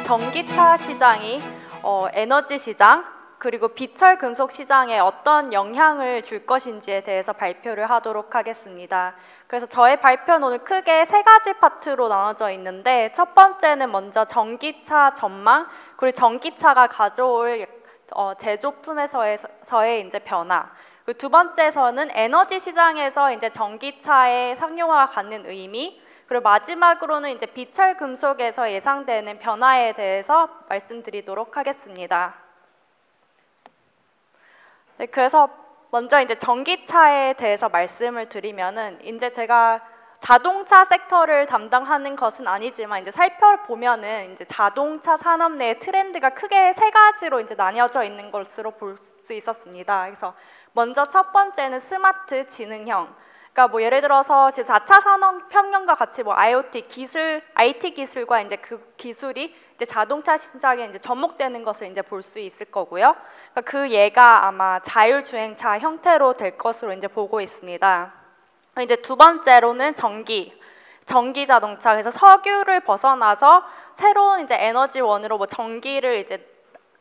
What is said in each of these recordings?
전기차 시장이 에너지 시장 그리고 비철 금속 시장에 어떤 영향을 줄 것인지에 대해서 발표를 하도록 하겠습니다. 그래서 저의 발표는 오늘 크게 세 가지 파트로 나눠져 있는데, 첫 번째는 먼저 전기차 전망, 그리고 전기차가 가져올 제조품에서의 이제 변화, 그리고 두 번째에서는 에너지 시장에서 이제 전기차의 상용화가 갖는 의미, 그리고 마지막으로는 이제 비철 금속에서 예상되는 변화에 대해서 말씀드리도록 하겠습니다. 네, 그래서 먼저 이제 전기차에 대해서 말씀을 드리면은, 이제 제가 자동차 섹터를 담당하는 것은 아니지만 이제 살펴보면은 이제 자동차 산업 내의 트렌드가 크게 세 가지로 이제 나뉘어져 있는 것으로 볼 수 있었습니다. 그래서 먼저 첫 번째는 스마트 지능형. 그러니까 뭐 예를 들어서 지금 4차 산업혁명과 같이 뭐 IoT 기술, IT 기술과 이제 그 기술이 이제 자동차 시장에 이제 접목되는 것을 이제 볼 수 있을 거고요. 그러니까 그 예가 아마 자율주행차 형태로 될 것으로 이제 보고 있습니다. 이제 두 번째로는 전기 자동차. 그래서 석유를 벗어나서 새로운 이제 에너지원으로 뭐 전기를 이제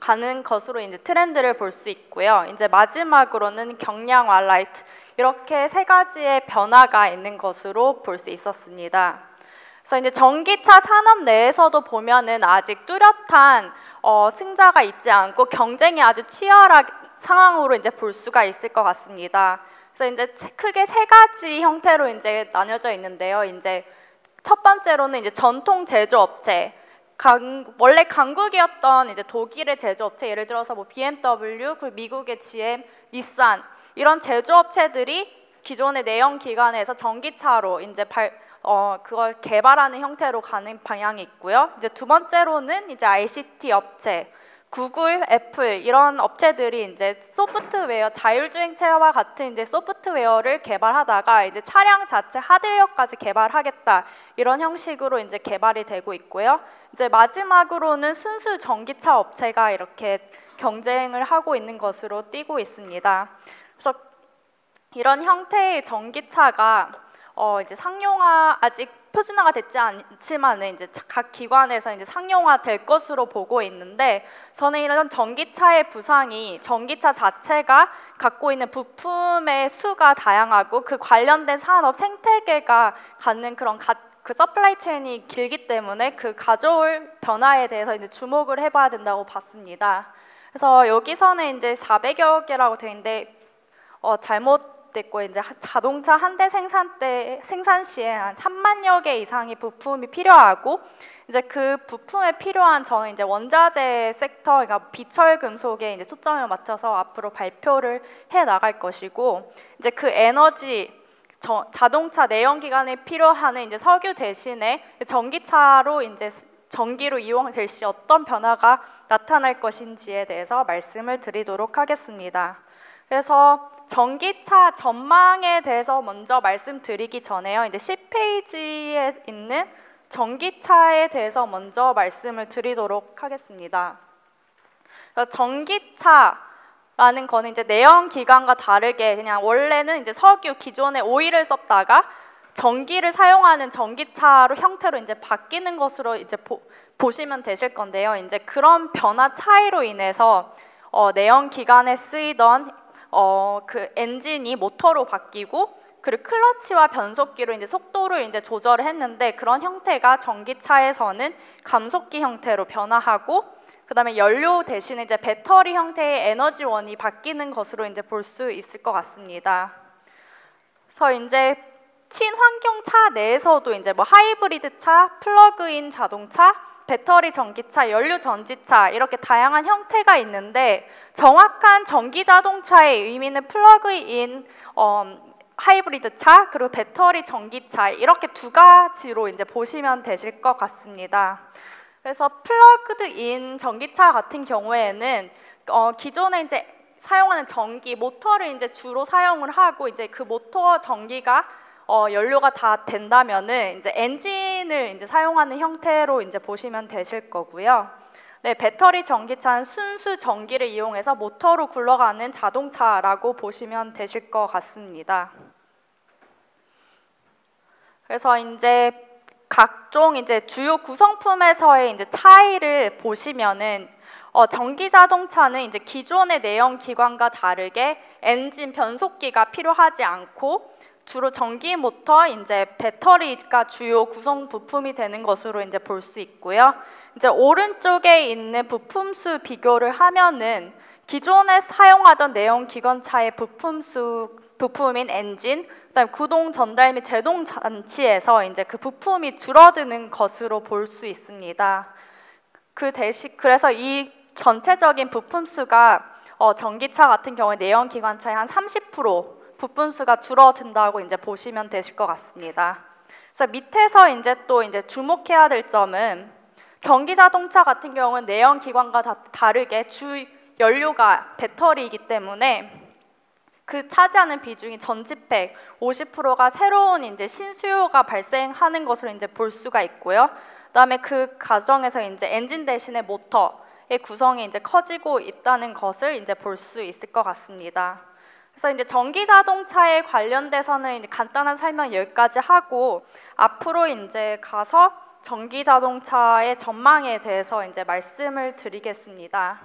가는 것으로 이제 트렌드를 볼 수 있고요. 이제 마지막으로는 경량화 라이트, 이렇게 세 가지의 변화가 있는 것으로 볼 수 있었습니다. 그래서 이제 전기차 산업 내에서도 보면은 아직 뚜렷한 승자가 있지 않고 경쟁이 아주 치열한 상황으로 이제 볼 수가 있을 것 같습니다. 그래서 이제 크게 세 가지 형태로 이제 나뉘어져 있는데요. 이제 첫 번째로는 이제 전통 제조업체, 원래 강국이었던 이제 독일의 제조업체, 예를 들어서 뭐 BMW, 그리고 미국의 GM, 닛산, 이런 제조업체들이 기존의 내연 기관에서 전기차로 이제 그걸 개발하는 형태로 가는 방향이 있고요. 이제 두 번째로는 이제 ICT 업체, 구글, 애플, 이런 업체들이 이제 소프트웨어, 자율주행차와 같은 이제 소프트웨어를 개발하다가 이제 차량 자체 하드웨어까지 개발하겠다, 이런 형식으로 이제 개발이 되고 있고요. 이제 마지막으로는 순수 전기차 업체가 이렇게 경쟁을 하고 있는 것으로 띄고 있습니다. 그래서 이런 형태의 전기차가 이제 상용화, 아직 표준화가 됐지 않지만 이제 각 기관에서 이제 상용화 될 것으로 보고 있는데, 저는 이런 전기차의 부상이 전기차 자체가 갖고 있는 부품의 수가 다양하고 그 관련된 산업 생태계가 갖는 그런 그 서플라이 체인이 길기 때문에 그 가져올 변화에 대해서 이제 주목을 해봐야 된다고 봤습니다. 그래서 여기서는 이제 400여 개라고 되어 있는데 잘못됐고, 이제 자동차 한 대 생산 시에 한 3만여 개 이상의 부품이 필요하고, 이제 그 부품에 필요한 저는 이제 원자재 섹터, 그러니까 비철 금속에 이제 초점을 맞춰서 앞으로 발표를 해 나갈 것이고, 이제 그 에너지 자동차 내연기관에 필요한 이제 석유 대신에 전기차로 이제 전기로 이용될 시 어떤 변화가 나타날 것인지에 대해서 말씀을 드리도록 하겠습니다. 그래서 전기차 전망에 대해서 먼저 말씀드리기 전에요. 이제 10페이지에 있는 전기차에 대해서 먼저 말씀을 드리도록 하겠습니다. 전기차라는 거는 이제 내연 기관과 다르게 그냥 원래는 이제 석유 기존의 오일을 썼다가 전기를 사용하는 전기차로 형태로 이제 바뀌는 것으로 이제 보시면 되실 건데요. 이제 그런 변화 차이로 인해서 내연 기관에 쓰이던 그 엔진이 모터로 바뀌고, 그리고 클러치와 변속기로 이제 속도를 이제 조절을 했는데, 그런 형태가 전기차에서는 감속기 형태로 변화하고, 그다음에 연료 대신에 이제 배터리 형태의 에너지원이 바뀌는 것으로 이제 볼 수 있을 것 같습니다. 그래서 이제 친환경 차 내에서도 이제 뭐 하이브리드 차, 플러그인 자동차, 배터리 전기차, 연료 전지차, 이렇게 다양한 형태가 있는데, 정확한 전기 자동차의 의미는 플러그인 하이브리드 차, 그리고 배터리 전기차, 이렇게 두 가지로 이제 보시면 되실 것 같습니다. 그래서 플러그드인 전기차 같은 경우에는 기존에 이제 사용하는 전기 모터를 이제 주로 사용을 하고, 이제 그 모터 전기가 연료가 다 된다면은 이제 엔진을 이제 사용하는 형태로 이제 보시면 되실 거고요. 네, 배터리 전기차는 순수 전기를 이용해서 모터로 굴러가는 자동차라고 보시면 되실 것 같습니다. 그래서 이제 각종 이제 주요 구성품에서의 이제 차이를 보시면은 전기 자동차는 이제 기존의 내연 기관과 다르게 엔진 변속기가 필요하지 않고 주로 전기 모터, 이제 배터리가 주요 구성 부품이 되는 것으로 이제 볼 수 있고요. 이제 오른쪽에 있는 부품수 비교를 하면은 기존에 사용하던 내연 기관차의 부품인 엔진, 그다음 구동 전달 및 제동 장치에서 이제 그 부품이 줄어드는 것으로 볼 수 있습니다. 그래서 이 전체적인 부품 수가 전기차 같은 경우에 내연 기관차의 한 30% 부품 수가 줄어든다고 이제 보시면 되실 것 같습니다. 그래서 밑에서 이제 또 이제 주목해야 될 점은 전기 자동차 같은 경우는 내연 기관과 다르게 주 연료가 배터리이기 때문에 그 차지하는 비중이 전지팩 50%가 새로운 이제 신수요가 발생하는 것으로 이제 볼 수가 있고요. 그다음에 그 과정에서 이제 엔진 대신에 모터의 구성이 이제 커지고 있다는 것을 이제 볼 수 있을 것 같습니다. 그래서 이제 전기 자동차에 관련돼서는 이제 간단한 설명 여기까지 하고 앞으로 이제 가서 전기 자동차의 전망에 대해서 이제 말씀을 드리겠습니다.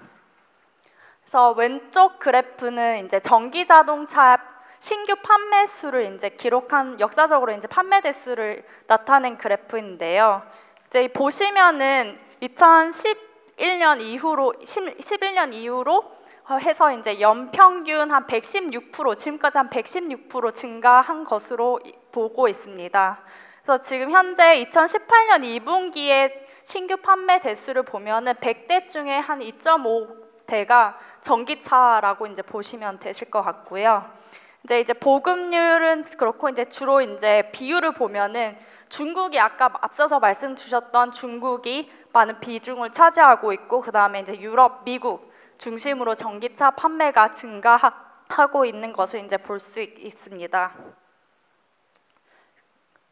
그래서 왼쪽 그래프는 이제 전기 자동차 신규 판매 수를 이제 기록한 역사적으로 이제 판매 대수를 나타낸 그래프인데요. 이제 보시면은 2011년 이후로 11년 이후로 해서 이제 연평균 한 116% 지금까지 한 116% 증가한 것으로 보고 있습니다. 그래서 지금 현재 2018년 2분기에 신규 판매 대수를 보면은 100대 중에 한 2.5대가 전기차라고 이제 보시면 되실 것 같고요. 이제 보급률은 그렇고 이제 주로 이제 비율을 보면은 중국이 아까 앞서서 말씀 주셨던 중국이 많은 비중을 차지하고 있고 그다음에 이제 유럽, 미국 중심으로 전기차 판매가 증가하고 있는 것을 이제 볼 수 있습니다.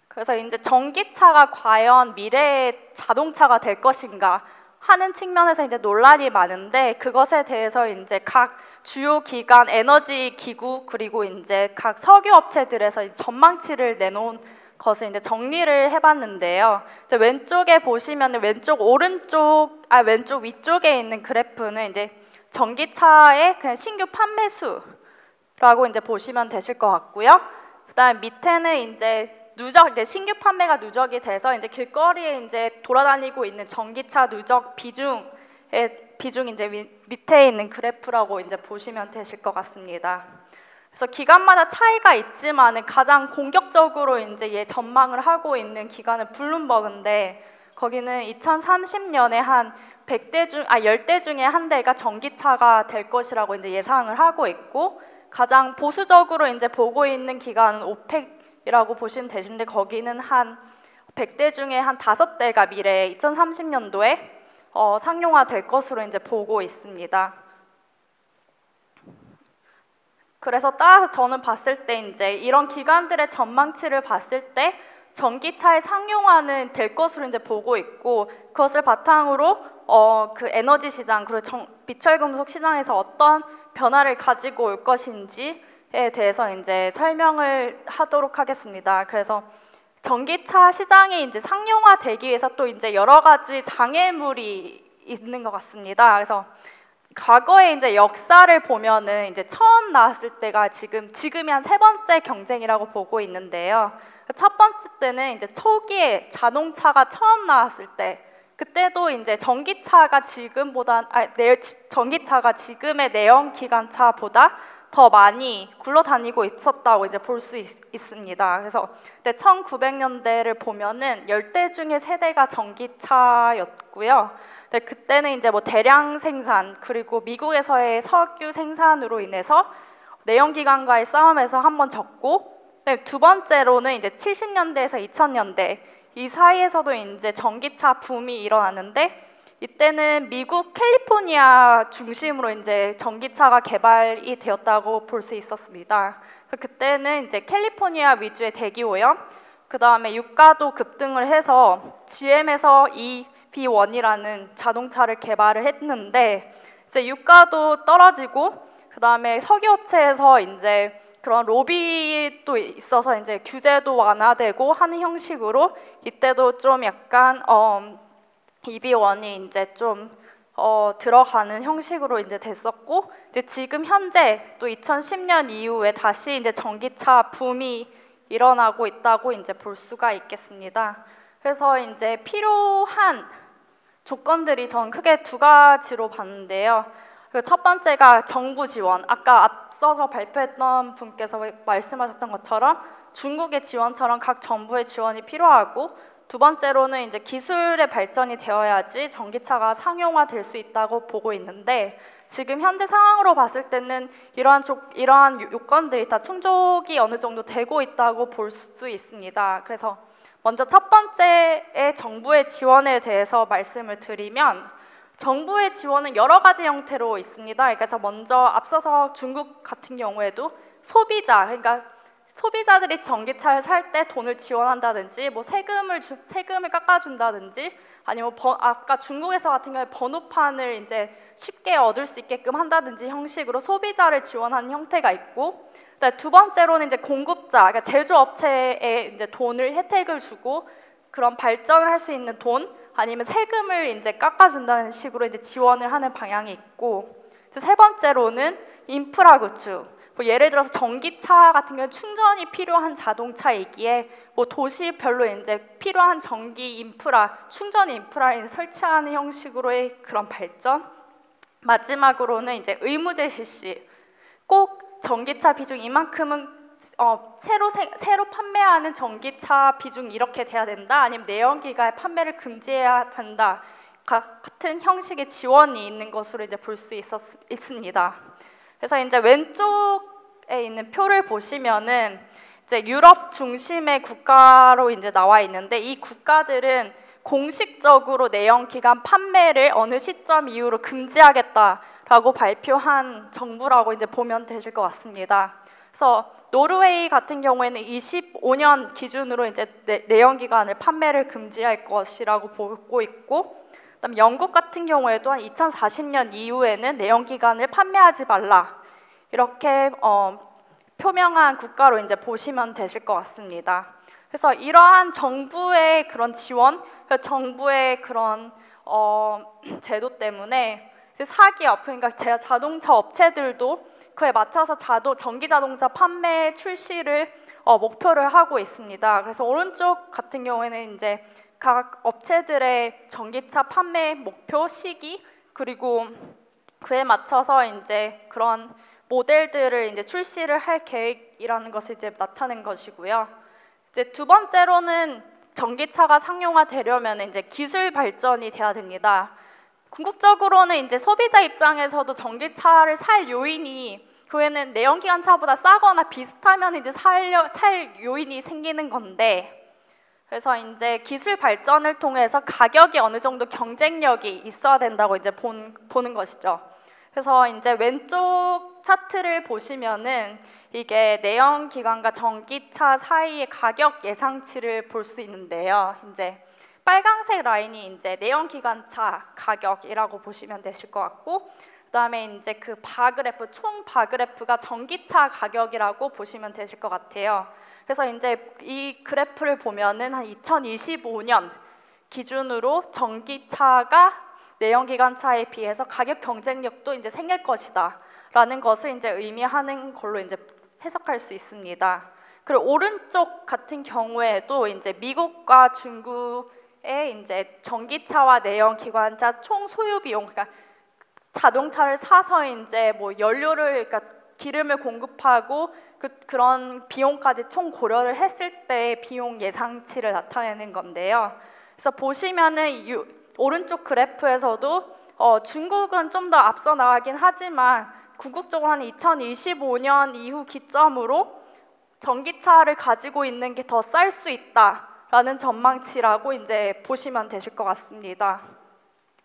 그래서 이제 전기차가 과연 미래의 자동차가 될 것인가 하는 측면에서 이제 논란이 많은데 그것에 대해서 이제 각 주요 기관 에너지 기구 그리고 이제 각 석유 업체들에서 전망치를 내놓은 것을 이제 정리를 해봤는데요. 이제 왼쪽에 보시면 왼쪽 위쪽에 있는 그래프는 이제 전기차의 그냥 신규 판매 수라고 이제 보시면 되실 것 같고요. 그다음 밑에는 이제 신규 판매가 누적이 돼서 이제 길거리에 이제 돌아다니고 있는 전기차 누적 비중이 이제 밑에 있는 그래프라고 이제 보시면 되실 것 같습니다. 그래서 기관마다 차이가 있지만은 가장 공격적으로 이제 전망을 하고 있는 기관은 블룸버그인데 거기는 2030년에 한 10대 중에 한 대가 전기차가 될 것이라고 이제 예상을 하고 있고 가장 보수적으로 이제 보고 있는 기관은 오펙이라고 보시면 되시는데 거기는 한 100대 중에 한 5대가 미래에 2030년도에 상용화 될 것으로 이제 보고 있습니다. 그래서 따라서 저는 봤을 때 이제 이런 기관들의 전망치를 봤을 때 전기차의 상용화는 될 것으로 이제 보고 있고 그것을 바탕으로 그 에너지 시장 그리고 비철금속 시장에서 어떤 변화를 가지고 올 것인지에 대해서 이제 설명을 하도록 하겠습니다. 그래서 전기차 시장이 이제 상용화되기 위해서 또 이제 여러 가지 장애물이 있는 것 같습니다. 그래서 과거에 이제 역사를 보면은 이제 처음 나왔을 때가 지금이 한 3번째 경쟁이라고 보고 있는데요. 첫 번째 때는 이제 초기에 자동차가 처음 나왔을 때 그때도 이제 전기차가 지금의 내연 기관차보다 더 많이 굴러다니고 있었다고 이제 볼 수 있습니다. 그래서 그때 1900년대를 보면은 10대 중에 3대가 전기차였고요. 그때는 이제 뭐 대량 생산 그리고 미국에서의 석유 생산으로 인해서 내연 기관과의 싸움에서 한번 졌고 두 번째로는 이제 70년대에서 2000년대 이 사이에서도 이제 전기차 붐이 일어났는데 이때는 미국 캘리포니아 중심으로 이제 전기차가 개발이 되었다고 볼 수 있었습니다. 그래서 그때는 이제 캘리포니아 위주의 대기오염, 그 다음에 유가도 급등을 해서 GM에서 EV1이라는 자동차를 개발을 했는데 이제 유가도 떨어지고 그 다음에 석유업체에서 이제 그런 로비도 있어서 이제 규제도 완화되고 하는 형식으로 이때도 좀 약간 EB1이 이제 좀 들어가는 형식으로 이제 됐었고, 근데 지금 현재 또 2010년 이후에 다시 이제 전기차 붐이 일어나고 있다고 이제 볼 수가 있겠습니다. 그래서 이제 필요한 조건들이 전 크게 두 가지로 봤는데요. 그 첫 번째가 정부 지원. 아까 앞서서 발표했던 분께서 말씀하셨던 것처럼 중국의 지원처럼 각 정부의 지원이 필요하고, 두 번째로는 이제 기술의 발전이 되어야지 전기차가 상용화될 수 있다고 보고 있는데, 지금 현재 상황으로 봤을 때는 이러한 요건들이 다 충족이 어느 정도 되고 있다고 볼 수 있습니다. 그래서 먼저 첫 번째의 정부의 지원에 대해서 말씀을 드리면, 정부의 지원은 여러 가지 형태로 있습니다. 그러니까 먼저 앞서서 중국 같은 경우에도 소비자, 그러니까 소비자들이 전기차를 살 때 돈을 지원한다든지, 뭐 세금을 깎아준다든지, 아니면 아까 중국에서 같은 경우에 번호판을 이제 쉽게 얻을 수 있게끔 한다든지 형식으로 소비자를 지원하는 형태가 있고, 두 번째로는 이제 공급자, 그러니까 제조업체에 이제 혜택을 주고 그런 발전을 할 수 있는 돈, 아니면 세금을 이제 깎아준다는 식으로 이제 지원을 하는 방향이 있고, 세 번째로는 인프라 구축. 뭐 예를 들어서 전기차 같은 경우 충전이 필요한 자동차이기에 뭐 도시별로 이제 필요한 전기 인프라, 충전 인프라를 설치하는 형식으로의 그런 발전. 마지막으로는 이제 의무제 실시. 꼭 전기차 비중 이만큼은 새로 판매하는 전기차 비중 이렇게 돼야 된다, 아니면 내연기관의 판매를 금지해야 한다 같은 형식의 지원이 있는 것으로 이제 볼 수 있습니다. 그래서 이제 왼쪽에 있는 표를 보시면은 이제 유럽 중심의 국가로 이제 나와 있는데, 이 국가들은 공식적으로 내연기관 판매를 어느 시점 이후로 금지하겠다라고 발표한 정부라고 이제 보면 되실 것 같습니다. 그래서 노르웨이 같은 경우에는 25년 기준으로 이제 내연기관을 판매를 금지할 것이라고 보고 있고, 그다음 영국 같은 경우에도 한 2040년 이후에는 내연기관을 판매하지 말라, 이렇게 표명한 국가로 이제 보시면 되실 것 같습니다. 그래서 이러한 정부의 그런 지원, 정부의 그런 제도 때문에 사기업, 그러니까 자동차 업체들도 그에 맞춰서 전기 자동차 판매 출시를 목표를 하고 있습니다. 그래서 오른쪽 같은 경우에는 이제 각 업체들의 전기차 판매 목표 시기, 그리고 그에 맞춰서 이제 그런 모델들을 이제 출시를 할 계획이라는 것을 이제 나타낸 것이고요. 이제 두 번째로는 전기차가 상용화되려면 이제 기술 발전이 돼야 됩니다. 궁극적으로는 이제 소비자 입장에서도 전기차를 살 요인이, 그에는 내연기관 차보다 싸거나 비슷하면 이제 살 요인이 생기는 건데, 그래서 이제 기술 발전을 통해서 가격이 어느 정도 경쟁력이 있어야 된다고 이제 보는 것이죠. 그래서 이제 왼쪽 차트를 보시면은 이게 내연기관과 전기차 사이의 가격 예상치를 볼 수 있는데요. 이제 빨간색 라인이 이제 내연기관차 가격이라고 보시면 되실 것 같고, 그다음에 이제 그 바그래프, 총 바그래프가 전기차 가격이라고 보시면 되실 것 같아요. 그래서 이제 이 그래프를 보면은 한 2025년 기준으로 전기차가 내연기관차에 비해서 가격 경쟁력도 이제 생길 것이다라는 것을 이제 의미하는 걸로 이제 해석할 수 있습니다. 그리고 오른쪽 같은 경우에도 이제 미국과 중국의 이제 전기차와 내연기관차 총 소유 비용, 그러니까 자동차를 사서 이제 뭐 연료를, 그러니까 기름을 공급하고 그런 비용까지 총 고려를 했을 때 비용 예상치를 나타내는 건데요. 그래서 보시면은 오른쪽 그래프에서도 중국은 좀 더 앞서 나가긴 하지만 궁극적으로 한 2025년 이후 기점으로 전기차를 가지고 있는 게 더 쌀 수 있다라는 전망치라고 이제 보시면 되실 것 같습니다.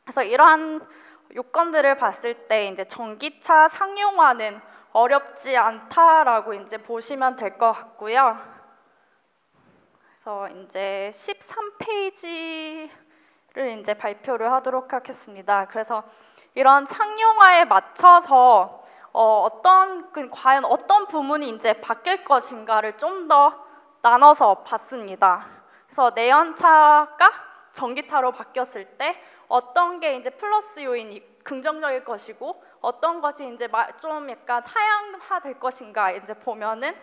그래서 이러한 요건들을 봤을 때 이제 전기차 상용화는 어렵지 않다라고 이제 보시면 될 것 같고요. 그래서 이제 13페이지를 이제 발표를 하도록 하겠습니다. 그래서 이런 상용화에 맞춰서 과연 어떤 부문이 이제 바뀔 것인가를 좀 더 나눠서 봤습니다. 그래서 내연차가 전기차로 바뀌었을 때 어떤 게 이제 플러스 요인이 긍정적일 것이고 어떤 것이 이제 좀 약간 사양화될 것인가 이제 보면은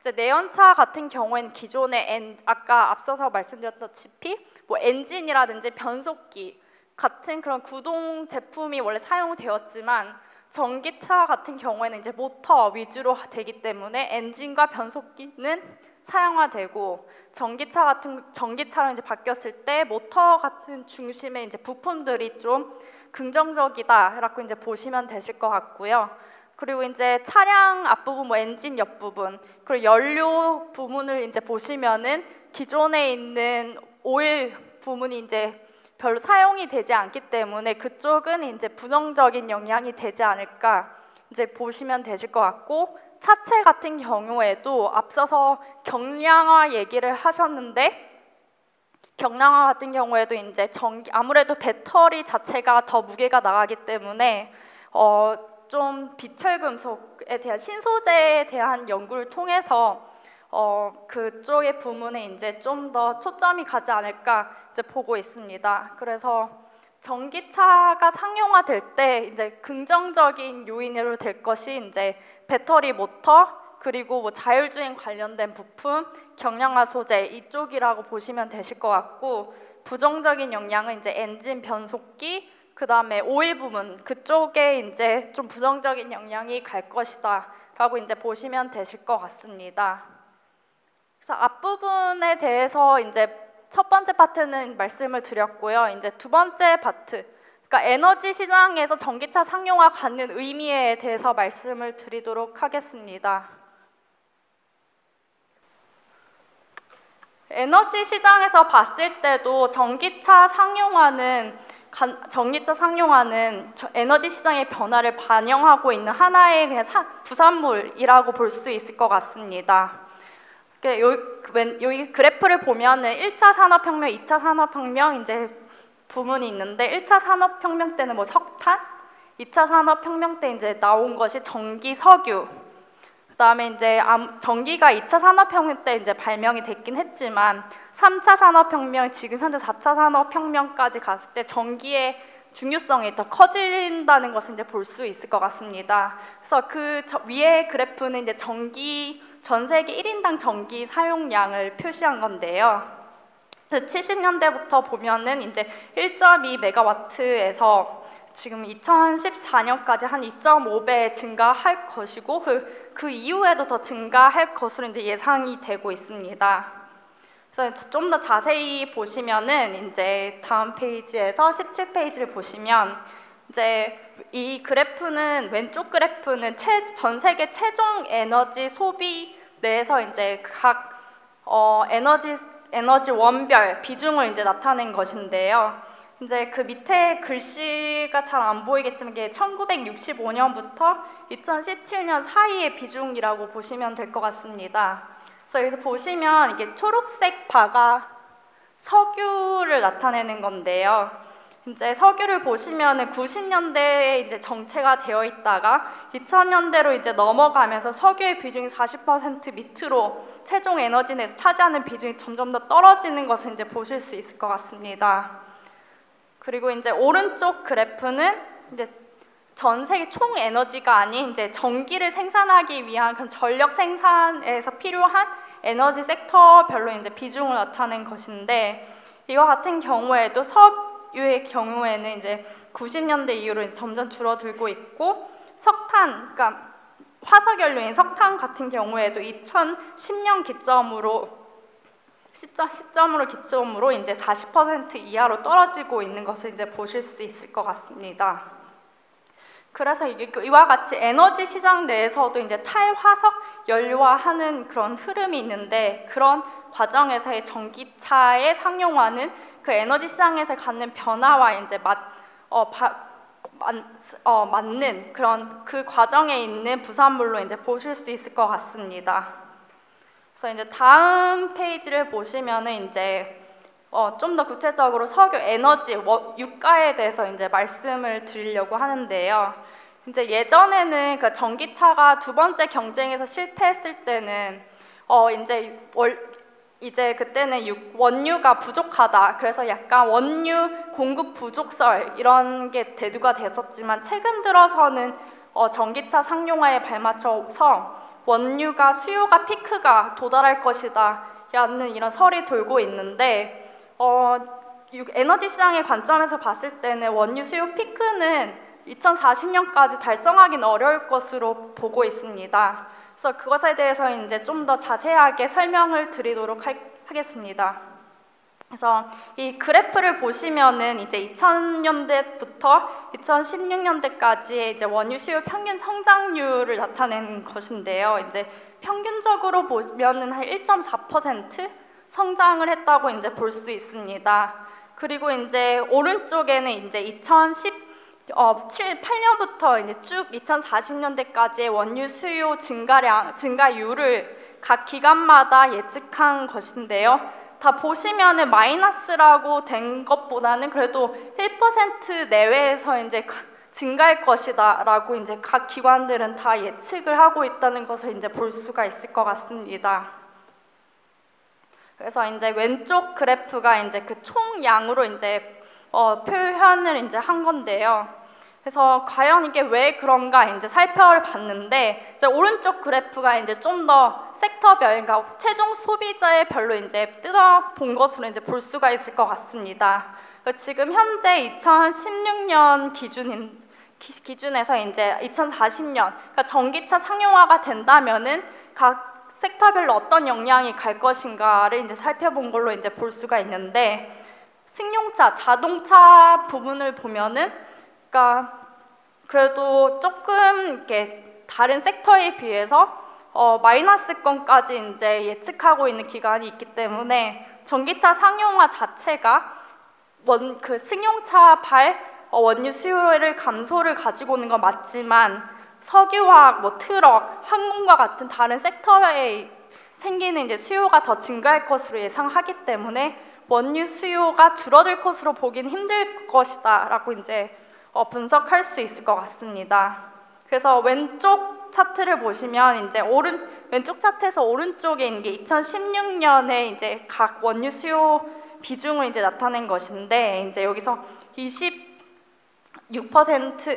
이제 내연차 같은 경우에는 기존의 아까 앞서서 말씀드렸다시피 뭐 엔진이라든지 변속기 같은 그런 구동 제품이 원래 사용되었지만 전기차 같은 경우에는 이제 모터 위주로 되기 때문에 엔진과 변속기는 사용화되고 전기차로 이제 바뀌었을 때 모터 같은 중심의 이제 부품들이 좀 긍정적이다라고 이제 보시면 되실 것 같고요. 그리고 이제 차량 앞부분, 뭐 엔진 옆부분, 그리고 연료 부분을 이제 보시면은 기존에 있는 오일 부분이 이제 별로 사용이 되지 않기 때문에 그쪽은 이제 부정적인 영향이 되지 않을까 이제 보시면 되실 것 같고, 차체 같은 경우에도 앞서서 경량화 얘기를 하셨는데 경량화 같은 경우에도 이제 아무래도 배터리 자체가 더 무게가 나가기 때문에 좀 비철금속에 대한 신소재에 대한 연구를 통해서 그쪽의 부문에 이제 좀 더 초점이 가지 않을까 이제 보고 있습니다. 그래서 전기차가 상용화될 때 이제 긍정적인 요인으로 될 것이 이제 배터리 모터, 그리고 뭐 자율주행 관련된 부품, 경량화 소재 이쪽이라고 보시면 되실 것 같고, 부정적인 영향은 이제 엔진, 변속기, 그 다음에 오일 부분 그쪽에 이제 좀 부정적인 영향이 갈 것이다라고 이제 보시면 되실 것 같습니다. 그래서 앞부분에 대해서 이제 첫 번째 파트는 말씀을 드렸고요. 이제 두 번째 파트, 그러니까 에너지 시장에서 전기차 상용화 갖는 의미에 대해서 말씀을 드리도록 하겠습니다. 에너지 시장에서 봤을 때도 전기차 상용화는 에너지 시장의 변화를 반영하고 있는 하나의 그냥 부산물이라고 볼 수 있을 것 같습니다. 여기 그래프를 보면은 1차 산업혁명, 2차 산업혁명 이제 부문이 있는데 1차 산업혁명 때는 뭐 석탄, 2차 산업혁명 때 이제 나온 것이 전기, 석유. 그다음에 이제 전기가 2차 산업혁명 때 이제 발명이 됐긴 했지만 3차 산업혁명, 지금 현재 4차 산업혁명까지 갔을 때 전기의 중요성이 더 커진다는 것을 이제 볼 수 있을 것 같습니다. 그래서 그 위에 그래프는 이제 전 세계 1인당 전기 사용량을 표시한 건데요. 70년대부터 보면은 이제 1.2메가와트에서 지금 2014년까지 한 2.5배 증가할 것이고 그 이후에도 더 증가할 것으로 이제 예상이 되고 있습니다. 그래서 좀 더 자세히 보시면은 이제 다음 페이지에서 17페이지를 보시면 이제 이 그래프는 왼쪽 그래프는 전 세계 최종 에너지 소비 내에서 이제 각 에너지 원별 비중을 이제 나타낸 것인데요. 이제 그 밑에 글씨가 잘 안 보이겠지만 이게 1965년부터 2017년 사이의 비중이라고 보시면 될 것 같습니다. 그래서 여기서 보시면 이게 초록색 바가 석유를 나타내는 건데요. 이제 석유를 보시면은 90년대에 이제 정체가 되어 있다가 2000년대로 이제 넘어가면서 석유의 비중이 40% 밑으로 최종 에너지 내에서 차지하는 비중이 점점 더 떨어지는 것을 이제 보실 수 있을 것 같습니다. 그리고 이제 오른쪽 그래프는 이제 전 세계 총 에너지가 아닌 이제 전기를 생산하기 위한 그 전력 생산에서 필요한 에너지 섹터별로 이제 비중을 나타낸 것인데, 이와 같은 경우에도 석유의 경우에는 이제 90년대 이후로 점점 줄어들고 있고, 석탄, 그러니까 화석연료인 석탄 같은 경우에도 2010년 기점으로 이제 40% 이하로 떨어지고 있는 것을 이제 보실 수 있을 것 같습니다. 그래서 이와 같이 에너지 시장 내에서도 이제 탈화석 연료화하는 그런 흐름이 있는데, 그런 과정에서의 전기차의 상용화는 그 에너지 시장에서 갖는 변화와 이제 맞는 그런 그 과정에 있는 부산물로 이제 보실 수 있을 것 같습니다. 그래서 이제 다음 페이지를 보시면은 이제 좀 더 구체적으로 석유 에너지 유가에 대해서 이제 말씀을 드리려고 하는데요. 이제 예전에는 그 전기차가 두 번째 경쟁에서 실패했을 때는 이제 그때는 원유가 부족하다. 그래서 약간 원유 공급 부족설 이런 게 대두가 됐었지만 최근 들어서는 전기차 상용화에 발맞춰서 원유가 수요가 피크가 도달할 것이다 라는 이런 설이 돌고 있는데 에너지 시장의 관점에서 봤을 때는 원유 수요 피크는 2040년까지 달성하기는 어려울 것으로 보고 있습니다. 그래서 그것에 대해서 이제 좀 더 자세하게 설명을 드리도록 하겠습니다. 그래서 이 그래프를 보시면은 이제 2000년대부터 2016년대까지의 이제 원유 수요 평균 성장률을 나타낸 것인데요. 이제 평균적으로 보면은 한 1.4% 성장을 했다고 이제 볼 수 있습니다. 그리고 이제 오른쪽에는 이제 2018년부터 이제 쭉 2040년대까지의 원유 수요 증가율을 각 기간마다 예측한 것인데요. 다 보시면은 마이너스라고 된 것보다는 그래도 1% 내외에서 이제 증가할 것이다라고 이제 각 기관들은 다 예측을 하고 있다는 것을 이제 볼 수가 있을 것 같습니다. 그래서 이제 왼쪽 그래프가 이제 그 총량으로 이제 표현을 이제 한 건데요. 그래서 과연 이게 왜 그런가 이제 살펴봤는데 이제 오른쪽 그래프가 이제 좀 더 섹터별, 그러니까 최종 소비자의 별로 이제 뜯어본 것으로 이제 볼 수가 있을 것 같습니다. 지금 현재 2016년 기준에서 이제 2040년, 그러니까 전기차 상용화가 된다면은 각 섹터별로 어떤 영향이 갈 것인가를 이제 살펴본 걸로 이제 볼 수가 있는데, 승용차, 자동차 부분을 보면은, 그러니까 그래도 조금 이렇게 다른 섹터에 비해서 마이너스권까지 이제 예측하고 있는 기간이 있기 때문에 전기차 상용화 자체가 그 승용차발 원유 수요를 감소를 가지고 오는 건 맞지만 석유화학, 뭐 트럭, 항공과 같은 다른 섹터에 생기는 이제 수요가 더 증가할 것으로 예상하기 때문에 원유 수요가 줄어들 것으로 보긴 힘들 것이다라고 이제 분석할 수 있을 것 같습니다. 그래서 왼쪽 차트를 보시면 이제 왼쪽 차트에서 오른쪽에 있는 게 2016년에 이제 각 원유 수요 비중을 이제 나타낸 것인데, 이제 여기서 26%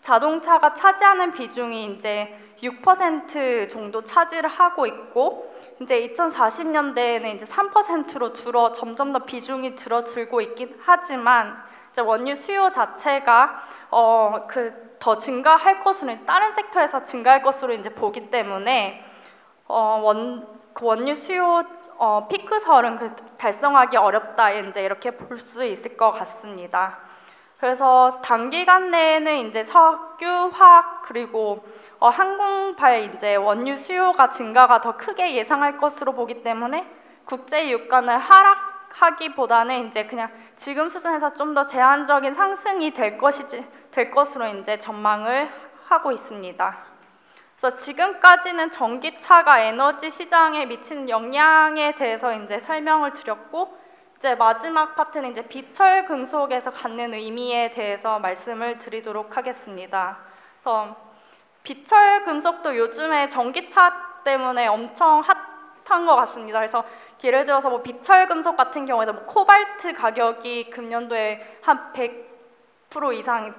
자동차가 차지하는 비중이 이제 6% 정도 차지를 하고 있고, 이제 2040년대에는 이제 3%로 점점 더 비중이 줄어들고 있긴 하지만 이제 원유 수요 자체가 더 증가할 것으로, 다른 섹터에서 증가할 것으로 이제 보기 때문에 그 원유 수요 피크설은 달성하기 어렵다 이제 이렇게 볼 수 있을 것 같습니다. 그래서 단기간 내에는 이제 석유, 화학 그리고 항공발 이제 원유 수요가 증가가 더 크게 예상할 것으로 보기 때문에 국제 유가는 하락하기보다는 이제 그냥 지금 수준에서 좀 더 제한적인 상승이 될 것으로 이제 전망을 하고 있습니다. 그래서 지금까지는 전기차가 에너지 시장에 미치는 영향에 대해서 이제 설명을 드렸고, 이제 마지막 파트는 이제 비철 금속에서 갖는 의미에 대해서 말씀을 드리도록 하겠습니다. 그래서 비철 금속도 요즘에 전기차 때문에 엄청 핫한 것 같습니다. 그래서 예를 들어서 뭐 비철 금속 같은 경우에는 뭐 코발트 가격이 금년도에 한 100% 이상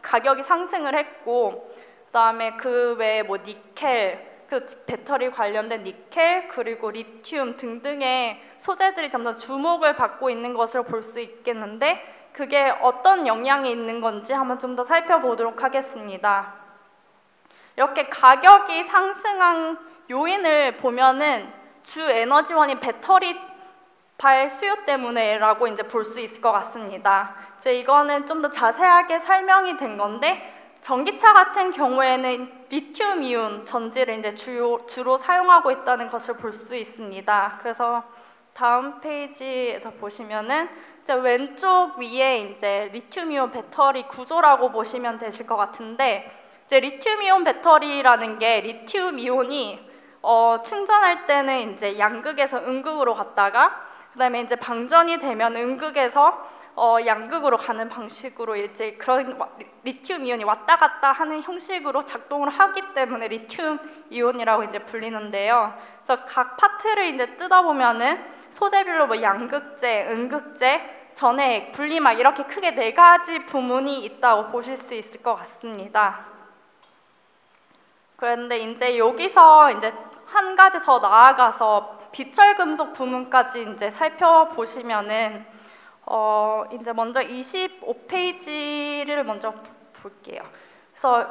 가격이 상승을 했고, 그다음에 그 외에 뭐 니켈, 그 배터리 관련된 니켈 그리고 리튬 등등의 소재들이 점점 주목을 받고 있는 것을 볼 수 있겠는데, 그게 어떤 영향이 있는 건지 한번 좀 더 살펴보도록 하겠습니다. 이렇게 가격이 상승한 요인을 보면은 주 에너지원인 배터리 발 수요 때문에라고 이제 볼 수 있을 것 같습니다. 이제 이거는 좀 더 자세하게 설명이 된 건데, 전기차 같은 경우에는 리튬이온 전지를 이제 주로 사용하고 있다는 것을 볼 수 있습니다. 그래서 다음 페이지에서 보시면은 이제 왼쪽 위에 이제 리튬이온 배터리 구조라고 보시면 되실 것 같은데, 이제 리튬이온 배터리라는 게 리튬이온이 충전할 때는 이제 양극에서 음극으로 갔다가 그다음에 이제 방전이 되면 음극에서 양극으로 가는 방식으로 이제 그런 리튬 이온이 왔다 갔다 하는 형식으로 작동을 하기 때문에 리튬 이온이라고 이제 불리는데요. 그래서 각 파트를 이제 뜯어보면은 소재별로 뭐 양극재, 음극재, 전해액, 분리막 이렇게 크게 4가지 부문이 있다고 보실 수 있을 것 같습니다. 그런데 이제 여기서 이제 한 가지 더 나아가서 비철금속 부문까지 이제 살펴보시면은 이제 먼저 25페이지를 먼저 볼게요. 그래서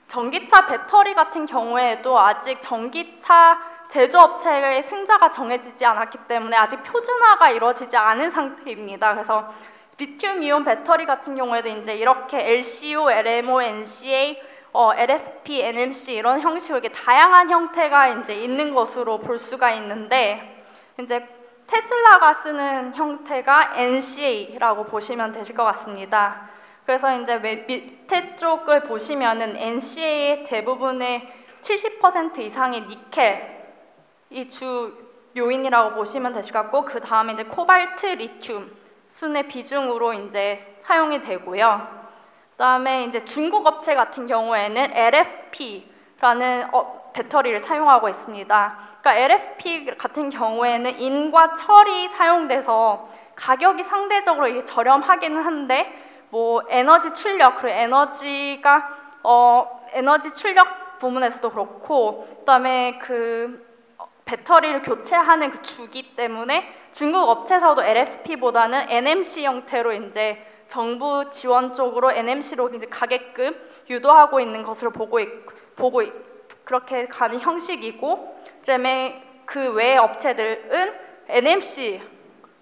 전기차 배터리 같은 경우에도 아직 전기차 제조업체의 승자가 정해지지 않았기 때문에 아직 표준화가 이루어지지 않은 상태입니다. 그래서 리튬이온 배터리 같은 경우에도 이제 이렇게 LCO, LMO, NCA, LFP, NMC 이런 형식으로 이렇게 다양한 형태가 이제 있는 것으로 볼 수가 있는데 이제 테슬라가 쓰는 형태가 NCA라고 보시면 되실 것 같습니다. 그래서 이제 밑에 쪽을 보시면은 NCA의 대부분의 70% 이상의 니켈이 주 요인이라고 보시면 되실 것 같고, 그 다음에 이제 코발트, 리튬 순의 비중으로 이제 사용이 되고요. 그다음에 이제 중국 업체 같은 경우에는 LFP라는 배터리를 사용하고 있습니다. 그러니까 LFP 같은 경우에는 인과 철이 사용돼서 가격이 상대적으로 이게 저렴하기는 한데 뭐 에너지 출력, 그리고 에너지가 에너지 출력 부분에서도 그렇고, 그다음에 그 배터리를 교체하는 그 주기 때문에 중국 업체에서도 LFP보다는 NMC 형태로 이제 정부 지원 쪽으로 NMC로 이제 가게끔 유도하고 있는 것으로 그렇게 가는 형식이고, 그다음에 그 외 업체들은 NMC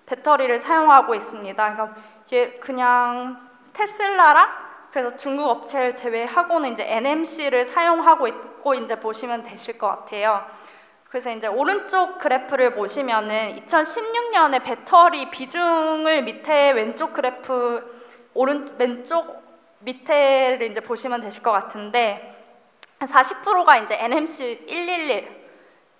배터리를 사용하고 있습니다. 그러니까 이게 그냥 테슬라랑 그래서 중국 업체를 제외하고는 이제 NMC를 사용하고 있고 이제 보시면 되실 것 같아요. 그래서 이제 오른쪽 그래프를 보시면은 2016년에 배터리 비중을 밑에 왼쪽 그래프 왼쪽 밑에를 이제 보시면 되실 것 같은데 40%가 이제 NMC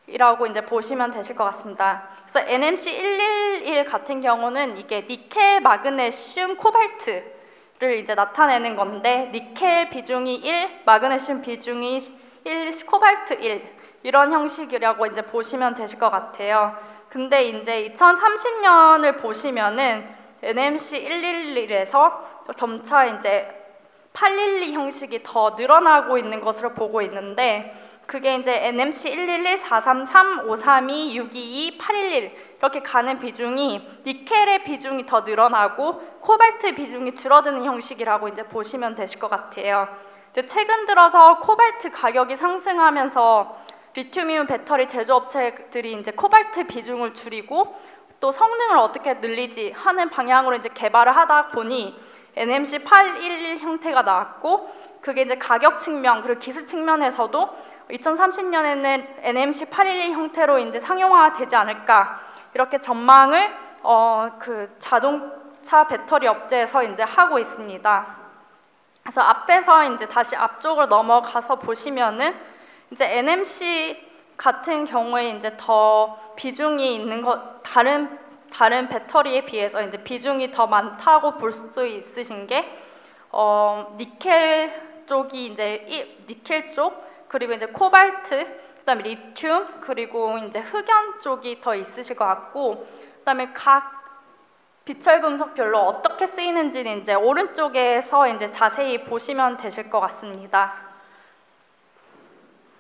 111이라고 이제 보시면 되실 것 같습니다. 그래서 NMC 111 같은 경우는 이게 니켈, 마그네슘, 코발트를 이제 나타내는 건데 니켈 비중이 1, 마그네슘 비중이 1, 코발트 1 이런 형식이라고 이제 보시면 되실 것 같아요. 근데 이제 2030년을 보시면은 NMC 111에서 점차 이제 812 형식이 더 늘어나고 있는 것으로 보고 있는데 그게 이제 NMC 111, 433, 532, 622, 811 이렇게 가는 비중이 니켈의 비중이 더 늘어나고 코발트 비중이 줄어드는 형식이라고 이제 보시면 되실 것 같아요. 이제 최근 들어서 코발트 가격이 상승하면서 리튬이온 배터리 제조업체들이 이제 코발트 비중을 줄이고 또 성능을 어떻게 늘리지 하는 방향으로 이제 개발을 하다 보니 NMC 811 형태가 나왔고 그게 이제 가격 측면 그리고 기술 측면에서도 2030년에는 NMC 811 형태로 이제 상용화되지 않을까 이렇게 전망을 그 자동차 배터리 업체에서 이제 하고 있습니다. 그래서 앞에서 이제 다시 앞쪽으로 넘어가서 보시면은 이제 NMC 같은 경우에 이제 더 비중이 있는 다른 배터리에 비해서 이제 비중이 더 많다고 볼 수 있으신 게 니켈 쪽이 이제 니켈 쪽 그리고 이제 코발트 그다음에 리튬 그리고 이제 흑연 쪽이 더 있으실 것 같고 그다음에 각 비철금속별로 어떻게 쓰이는지는 이제 오른쪽에서 이제 자세히 보시면 되실 것 같습니다.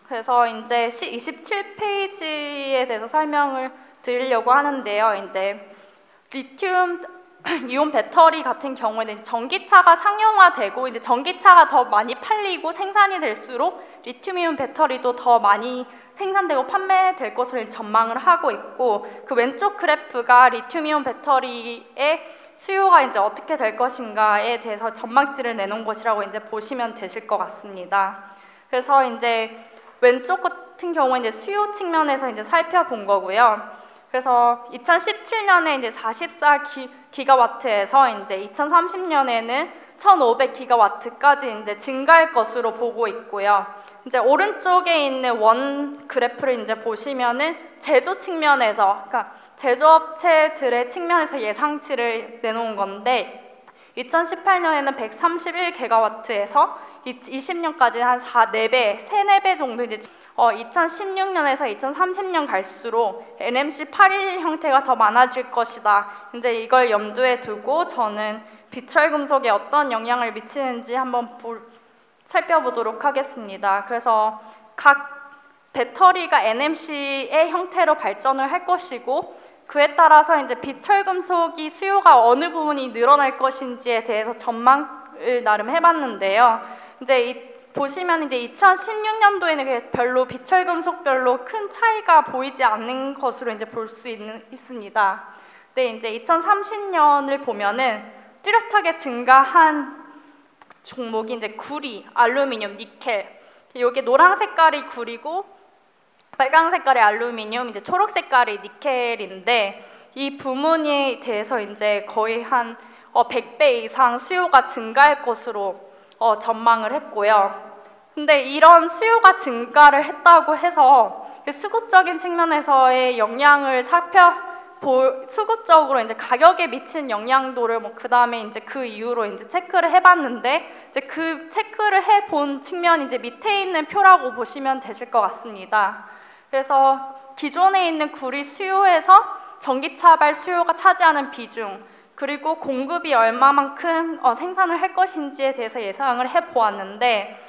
그래서 이제 27페이지에 대해서 설명을 드리려고 하는데요. 이제 리튬 이온 배터리 같은 경우에는 전기차가 상용화되고 이제 전기차가 더 많이 팔리고 생산이 될수록 리튬 이온 배터리도 더 많이 생산되고 판매될 것으로 전망을 하고 있고 그 왼쪽 그래프가 리튬 이온 배터리의 수요가 이제 어떻게 될 것인가에 대해서 전망치를 내놓은 것이라고 이제 보시면 되실 것 같습니다. 그래서 이제 왼쪽 같은 경우에 이제 수요 측면에서 이제 살펴본 거고요. 그래서 2017년에 이제 44기가와트에서 이제 2030년에는 1,500기가와트까지 이제 증가할 것으로 보고 있고요. 이제 오른쪽에 있는 원 그래프를 이제 보시면은 제조 측면에서, 그러니까 제조업체들의 측면에서 예상치를 내놓은 건데 2018년에는 131기가와트에서 20년까지 한 4배, 3-4배 정도 이제 2016년에서 2030년 갈수록 NMC 8일 형태가 더 많아질 것이다. 이제 이걸 염두에 두고 저는 비철금속에 어떤 영향을 미치는지 한번 살펴보도록 하겠습니다. 그래서 각 배터리가 NMC의 형태로 발전을 할 것이고 그에 따라서 이제 비철금속이 수요가 어느 부분이 늘어날 것인지에 대해서 전망을 나름 해봤는데요. 이제 보시면 이제 2016년도에는 별로 비철금속별로 큰 차이가 보이지 않는 것으로 이제 볼 수 있습니다. 근데 이제 2030년을 보면은 뚜렷하게 증가한 종목이 이제 구리, 알루미늄, 니켈. 여기 노란 색깔이 구리고 빨강 색깔의 알루미늄, 이제 초록 색깔이 니켈인데 이 부문에 대해서 이제 거의 한 100배 이상 수요가 증가할 것으로 전망을 했고요. 근데 이런 수요가 증가를 했다고 해서 수급적인 측면에서의 영향을 수급적으로 이제 가격에 미친 영향도를 그 다음에 이제 그 이후로 이제 체크를 해봤는데 이제 그 체크를 해본 측면이 이제 밑에 있는 표라고 보시면 되실 것 같습니다. 그래서 기존에 있는 구리 수요에서 전기차발 수요가 차지하는 비중 그리고 공급이 얼마만큼 생산을 할 것인지에 대해서 예상을 해보았는데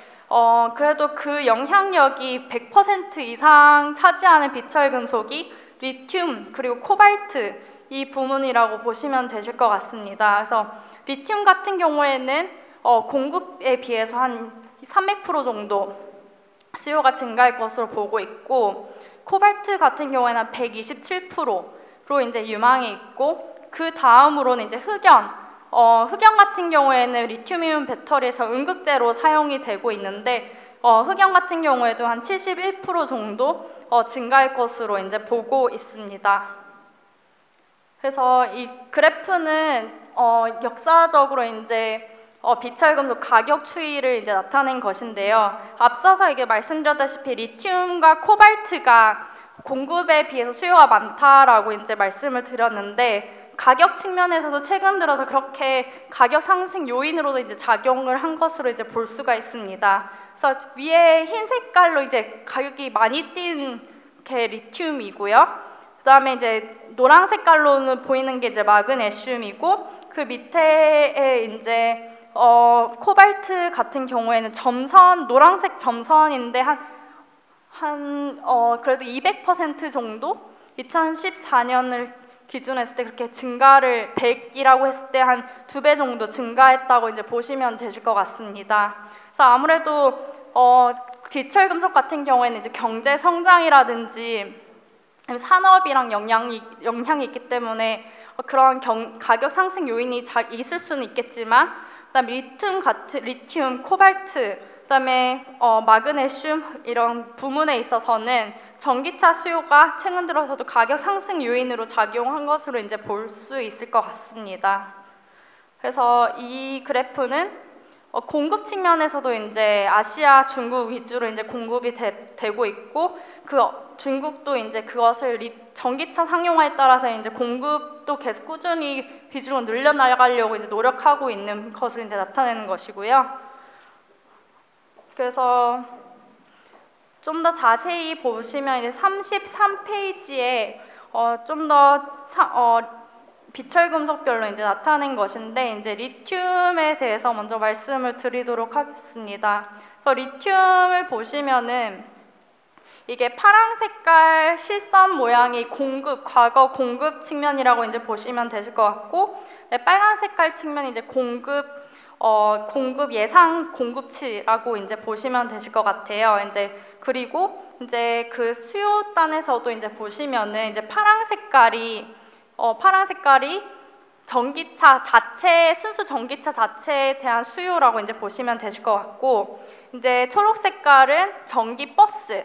그래도 그 영향력이 100% 이상 차지하는 비철금속이 리튬 그리고 코발트 이 부문이라고 보시면 되실 것 같습니다. 그래서 리튬 같은 경우에는 공급에 비해서 한 300% 정도 수요가 증가할 것으로 보고 있고 코발트 같은 경우에는 한 127%로 이제 유망해 있고 그 다음으로는 이제 흑연 같은 경우에는 리튬이온 배터리에서 음극재로 사용이 되고 있는데 흑연 같은 경우에도 한 71% 정도 증가할 것으로 이제 보고 있습니다. 그래서 이 그래프는 역사적으로 이제 비철금속 가격 추이를 이제 나타낸 것인데요. 앞서서 이게 말씀드렸다시피 리튬과 코발트가 공급에 비해서 수요가 많다라고 이제 말씀을 드렸는데 가격 측면에서도 최근 들어서 그렇게 가격 상승 요인으로도 이제 작용을 한 것으로 이제 볼 수가 있습니다. 그래서 위에 흰 색깔로 이제 가격이 많이 뛴 게 리튬이고요. 그다음에 이제 노란 색깔로는 보이는 게 이제 마그네슘이고 그 밑에에 이제 코발트 같은 경우에는 점선 노란색 점선인데 그래도 200% 정도 2014년을 기준으로 했을 때 그렇게 증가를 100이라고 했을 때 한 2배 정도 증가했다고 이제 보시면 되실 것 같습니다. 그래서 아무래도 비철금속 같은 경우에는 이제 경제 성장이라든지 산업이랑 영향이 있기 때문에 그런 가격 상승 요인이 있을 수는 있겠지만 그다음에 리튬, 코발트, 그다음에 마그네슘 이런 부문에 있어서는 전기차 수요가 최근 들어서도 가격 상승 요인으로 작용한 것으로 이제 볼 수 있을 것 같습니다. 그래서 이 그래프는 공급 측면에서도 이제 아시아, 중국 위주로 이제 공급이 되고 있고 그 중국도 이제 그것을 전기차 상용화에 따라서 이제 공급도 계속 꾸준히 비중을 늘려나가려고 이제 노력하고 있는 것을 이제 나타내는 것이고요. 그래서 좀 더 자세히 보시면 이제 33페이지에 좀 더 비철금속별로 이제 나타낸 것인데 이제 리튬에 대해서 먼저 말씀을 드리도록 하겠습니다. 그래서 리튬을 보시면은 이게 파란 색깔 실선 모양이 과거 공급 측면이라고 이제 보시면 되실 것 같고, 네, 빨간 색깔 측면이 이제 공급 예상 공급치라고 이제 보시면 되실 것 같아요. 이제 그리고 이제 그 수요단에서도 이제 보시면은 이제 파란 색깔이 전기차 자체, 순수 전기차 자체에 대한 수요라고 이제 보시면 되실 것 같고, 이제 초록 색깔은 전기 버스,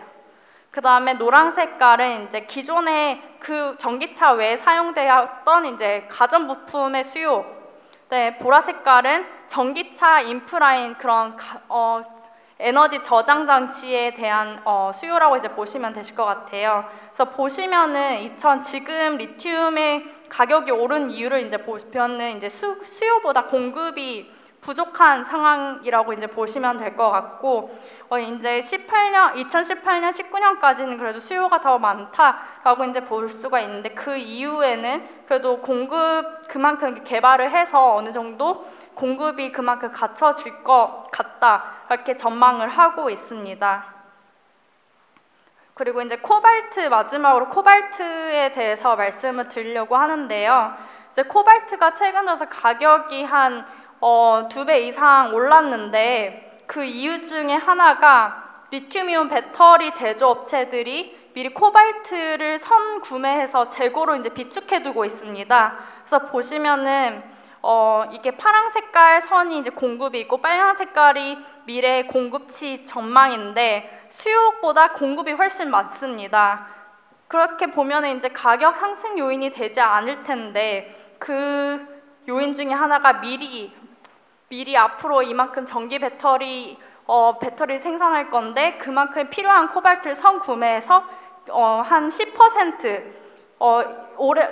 그 다음에 노란 색깔은 이제 기존에 그 전기차 외에 사용되었던 이제 가전 부품의 수요, 네, 보라 색깔은 전기차 인프라인 그런 에너지 저장 장치에 대한 수요라고 이제 보시면 되실 것 같아요. 그래서 보시면은 지금 리튬의 가격이 오른 이유를 이제 보면은 이제 수요보다 공급이 부족한 상황이라고 이제 보시면 될 것 같고, 이제 2018년, 19년까지는 그래도 수요가 더 많다라고 이제 볼 수가 있는데, 그 이후에는 그래도 그만큼 개발을 해서 어느 정도 공급이 그만큼 갖춰질 것 같다, 이렇게 전망을 하고 있습니다. 그리고 이제 마지막으로 코발트에 대해서 말씀을 드리려고 하는데요. 이제 코발트가 최근 들어서 가격이 한 2배 이상 올랐는데, 그 이유 중에 하나가 리튬이온 배터리 제조업체들이 미리 코발트를 선구매해서 재고로 이제 비축해두고 있습니다. 그래서 보시면은 이게 파란 색깔 선이 이제 공급이 있고, 빨간 색깔이 미래 공급치 전망인데, 수요보다 공급이 훨씬 많습니다. 그렇게 보면은 이제 가격 상승 요인이 되지 않을 텐데, 그 요인 중에 하나가 미리 앞으로 이만큼 전기 배터리를 생산할 건데, 그만큼 필요한 코발트를 선구매해서 한 10%,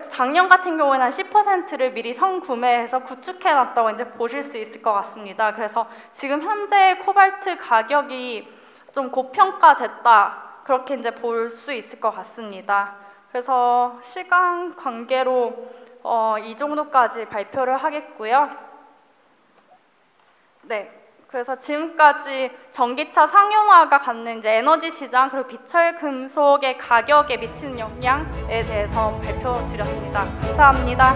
작년 같은 경우에는 한 10%를 미리 선구매해서 구축해놨다고 이제 보실 수 있을 것 같습니다. 그래서 지금 현재 코발트 가격이 좀 고평가됐다, 그렇게 이제 볼 수 있을 것 같습니다. 그래서 시간 관계로 이 정도까지 발표를 하겠고요. 네. 그래서 지금까지 전기차 상용화가 갖는 이제 에너지 시장, 그리고 비철 금속의 가격에 미치는 영향에 대해서 발표드렸습니다. 감사합니다.